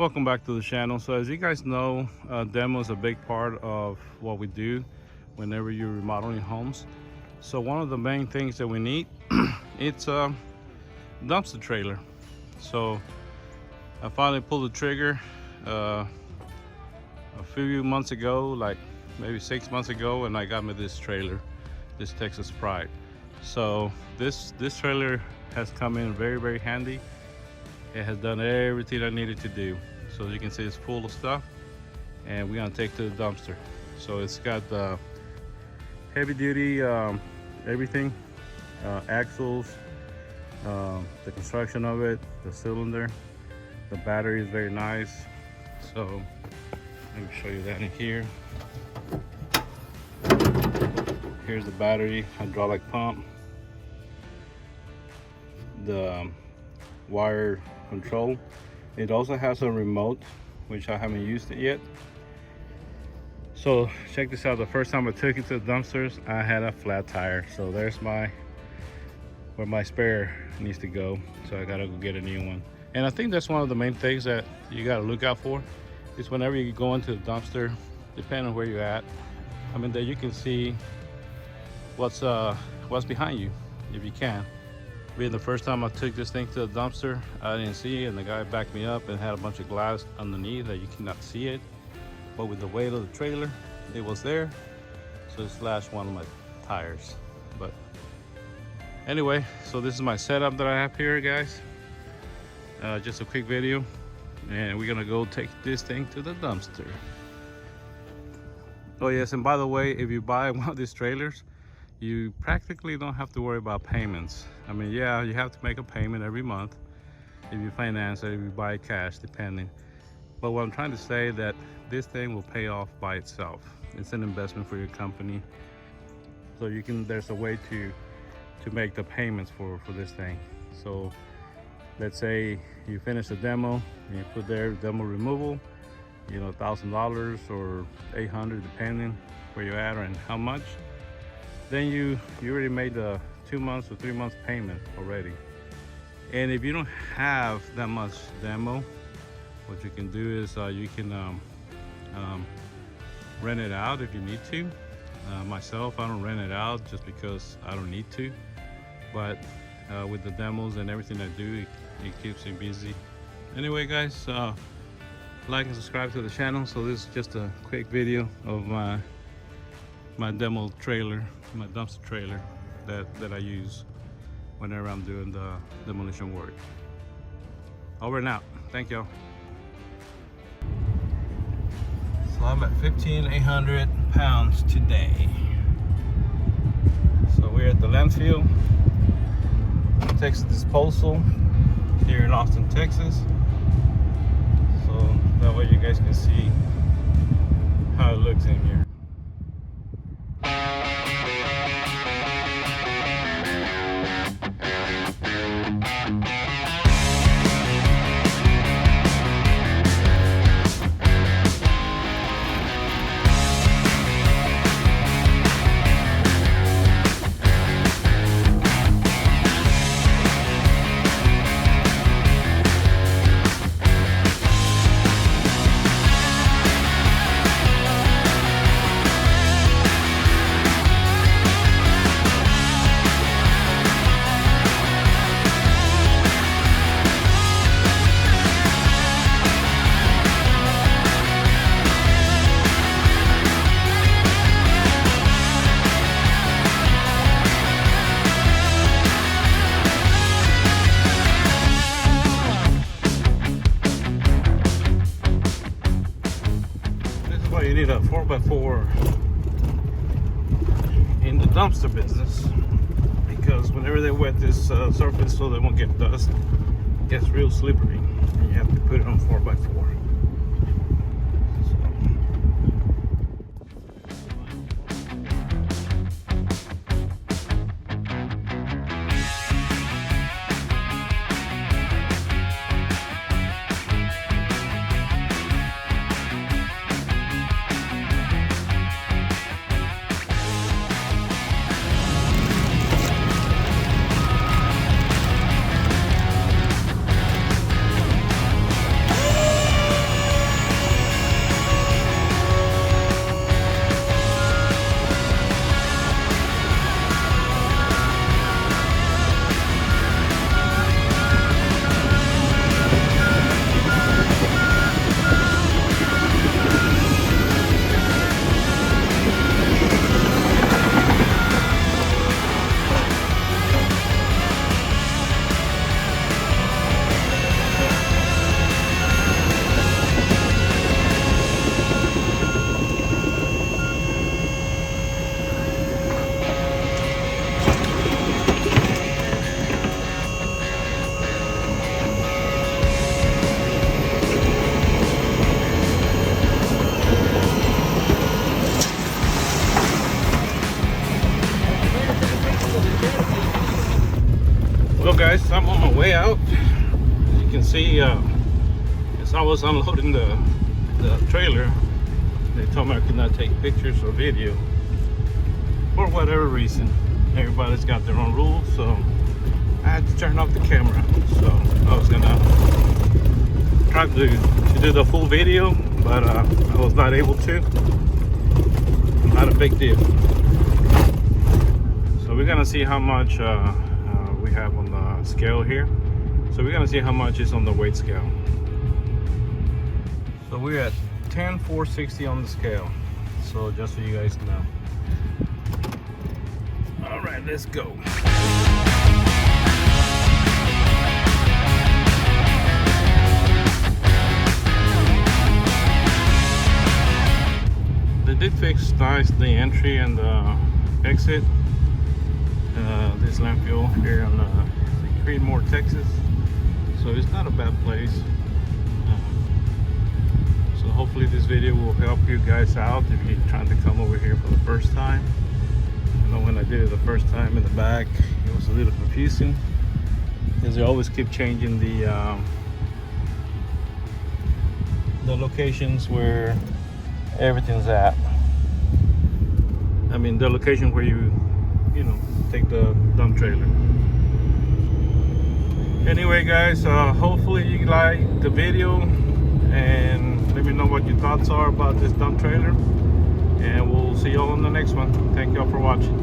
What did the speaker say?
welcome back to the channel. So as you guys know, demo is a big part of what we do whenever you're remodeling homes. So one of the main things that we need it's a dumpster trailer. So I finally pulled the trigger a few months ago, like maybe 6 months ago, and I got me this trailer, this Texas Pride. So this trailer has come in very handy. It has done everything I needed to do. So as you can see, it's full of stuff, and we're gonna take to the dumpster. So it's got the heavy duty everything, axles, the construction of it, the cylinder, the battery is very nice. So let me show you that in here. Here's the battery, hydraulic pump, the wire control. It also has a remote, which I haven't used it yet. So check this out. The first time I took it to the dumpsters, I had a flat tire. So there's where my spare needs to go. So I gotta go get a new one. And I think that's one of the main things that you gotta look out for, is whenever you go into the dumpster, depending on where you're at, I mean, that you can see what's behind you, if you can. Being the first time I took this thing to the dumpster, I didn't see it, and the guy backed me up and had a bunch of glass underneath that you cannot see it. But with the weight of the trailer, it was there, so it slashed one of my tires. But anyway, so this is my setup that I have here, guys. Just a quick video, and we're gonna go take this thing to the dumpster. Oh yes, and by the way, if you buy one of these trailers, you practically don't have to worry about payments. I mean, yeah, you have to make a payment every month if you finance it, if you buy cash, depending. But what I'm trying to say is that this thing will pay off by itself. It's an investment for your company. So you can, there's a way to make the payments for this thing. So let's say you finish the demo, and you put there demo removal, you know, $1,000 or $800, depending where you're at and how much. Then you already made the 2 months or 3 months payment already. And if you don't have that much demo, what you can do is you can rent it out if you need to. Myself, I don't rent it out just because I don't need to. But with the demos and everything I do, it keeps me busy. Anyway, guys, like and subscribe to the channel. So this is just a quick video of my demo trailer, my dumpster trailer that I use whenever I'm doing the demolition work. Over and out. Thank y'all. So I'm at 15,800 pounds today. So we're at the landfill, Texas Disposal, here in Austin, Texas. So that way you guys can see how it looks in here. You need a 4x4 in the dumpster business, because whenever they wet this surface so they won't get dust, it gets real slippery, and you have to put it on 4x4. Well guys, I'm on my way out. As you can see, as I was unloading the trailer, they told me I could not take pictures or video for whatever reason. Everybody's got their own rules, so I had to turn off the camera. So I was gonna try to do the full video, but I was not able to. Not a big deal. So we're gonna see how much we have on the scale here. So we're gonna see how much is on the weight scale. So we're at 10,460 on the scale. So just so you guys know. All right, let's go. They did fix nice the entry and the exit. This landfill here in Creedmoor, Texas. So it's not a bad place. So hopefully this video will help you guys out if you're trying to come over here for the first time. I know when I did it the first time in the back, it was a little confusing because they always keep changing the locations where everything's at. I mean the location where you know, take the dump trailer. Anyway guys, hopefully you like the video and let me know what your thoughts are about this dump trailer, and we'll see y'all on the next one. Thank y'all for watching.